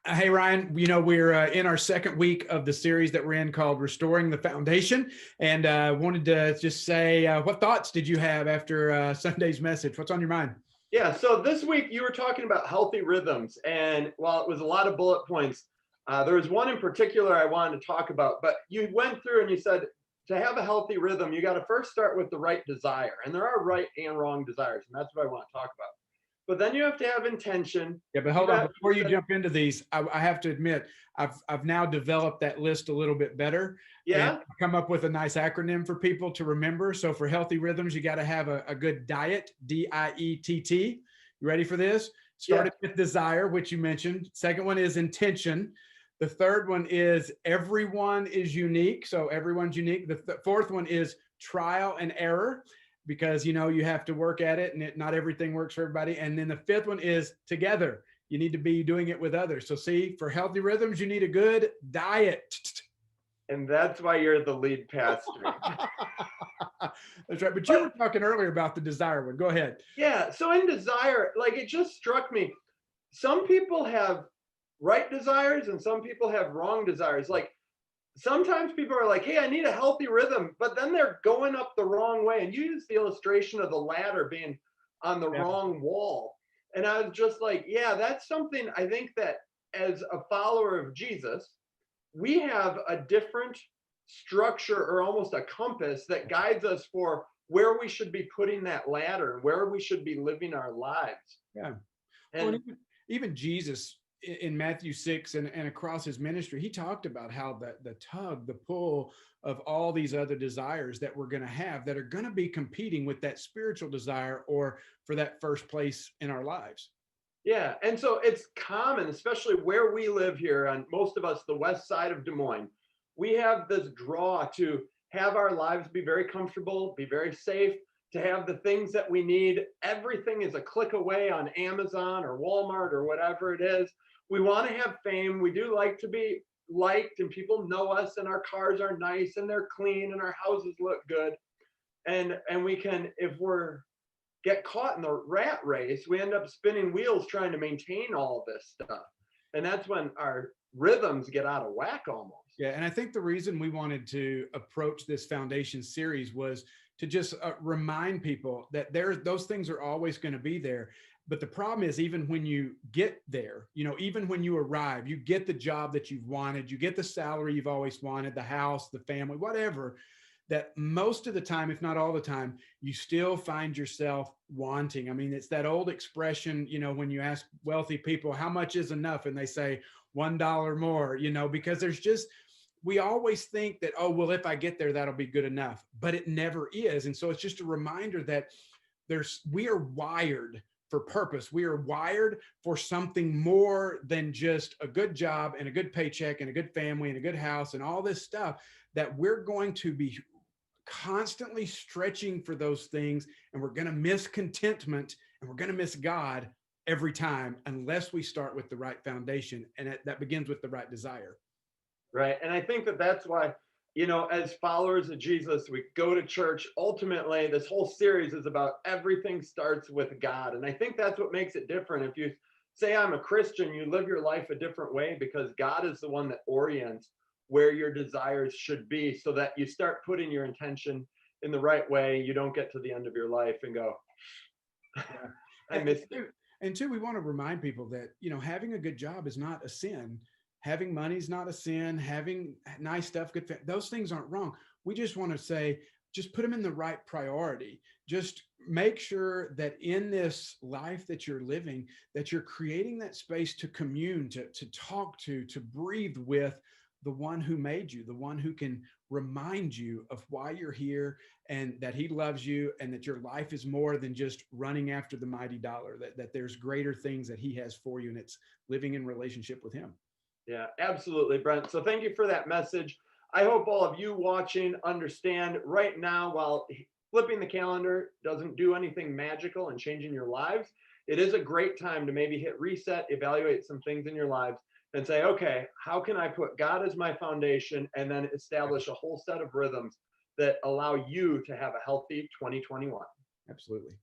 Hey, Ryan, we're in our second week of the series that we're in called Restoring the Foundation. And wanted to just say, what thoughts did you have after Sunday's message? What's on your mind? Yeah, so this week you were talking about healthy rhythms, and while it was a lot of bullet points, there was one in particular I wanted to talk about. But you went through and you said to have a healthy rhythm, you got to first start with the right desire, and there are right and wrong desires, and that's what I want to talk about. But then you have to have intention. Yeah, but hold on. Before you jump into these, I have to admit, I've now developed that list a little bit better and Yeah, come up with a nice acronym for people to remember. So for healthy rhythms, you got to have a good diet, DIETT. You ready for this? yeah. Started with desire, which you mentioned. Second one is intention. The third one is everyone is unique. So everyone's unique. The fourth one is trial and error, because you have to work at it, and not everything works for everybody. And then the fifth one is together. You need to be doing it with others. So see, for healthy rhythms, you need a good diet. And that's why you're the lead pastor. That's right. But you were But talking earlier about the desire one. Go ahead. yeah, so in desire, like it just struck me, some people have right desires and some people have wrong desires. Like sometimes people are like, hey, I need a healthy rhythm, but then they're going up the wrong way. And you use the illustration of the ladder being on the Yeah. wrong wall. And I was just like, yeah, that's something I think that as a follower of Jesus, we have a different structure or almost a compass that guides us for where we should be putting that ladder and where we should be living our lives. Yeah. Well, And even Jesus in Matthew 6 and across his ministry, he talked about how the tug, the pull of all these other desires that we're going to have that are going to be competing with that spiritual desire or for that first place in our lives. yeah, and so it's common, especially where we live here on most of us, the west side of Des Moines. We have this draw to have our lives be very comfortable, be very safe, to have the things that we need. Everything is a click away on Amazon or Walmart or whatever it is. We want to have fame. We do like to be liked, and people know us, and our cars are nice and they're clean and our houses look good. And we can, if we're get caught in the rat race, we end up spinning wheels trying to maintain all of this stuff. And that's when our rhythms get out of whack almost. Yeah, and I think the reason we wanted to approach this foundation series was to just remind people that those things are always going to be there. But the problem is, even when you get there, even when you arrive, you get the job that you've wanted, you get the salary you've always wanted, the house, the family, whatever, that most of the time, if not all the time, you still find yourself wanting. I mean, it's that old expression, when you ask wealthy people, how much is enough? And they say $1 more, because we always think that, oh, well, if I get there, that'll be good enough, but it never is. And so it's just a reminder that we are wired for purpose. We are wired for something more than just a good job and a good paycheck and a good family and a good house and all this stuff, that we're going to be constantly stretching for those things, and we're going to miss contentment and we're going to miss God every time unless we start with the right foundation, and that begins with the right desire. Right. And I think that that's why, as followers of Jesus, we go to church. Ultimately, this whole series is about everything starts with God. And I think that's what makes it different. If you say, I'm a Christian, you live your life a different way because God is the one that orients where your desires should be, so that you start putting your intention in the right way. You don't get to the end of your life and go, Yeah. I missed it. And two, we want to remind people that, having a good job is not a sin. Having money is not a sin. Having nice stuff, those things aren't wrong. We just want to say, just put them in the right priority. Just make sure that in this life that you're living, that you're creating that space to commune, to talk to breathe with the one who made you, the one who can remind you of why you're here, and that he loves you, and that your life is more than just running after the mighty dollar, that there's greater things that he has for you, and it's living in relationship with him. Yeah, absolutely, Brent. So thank you for that message. I hope all of you watching understand right now, while flipping the calendar doesn't do anything magical and changing your lives, it is a great time to maybe hit reset, evaluate some things in your lives, and say, okay, how can I put God as my foundation, and then establish a whole set of rhythms that allow you to have a healthy 2021. Absolutely.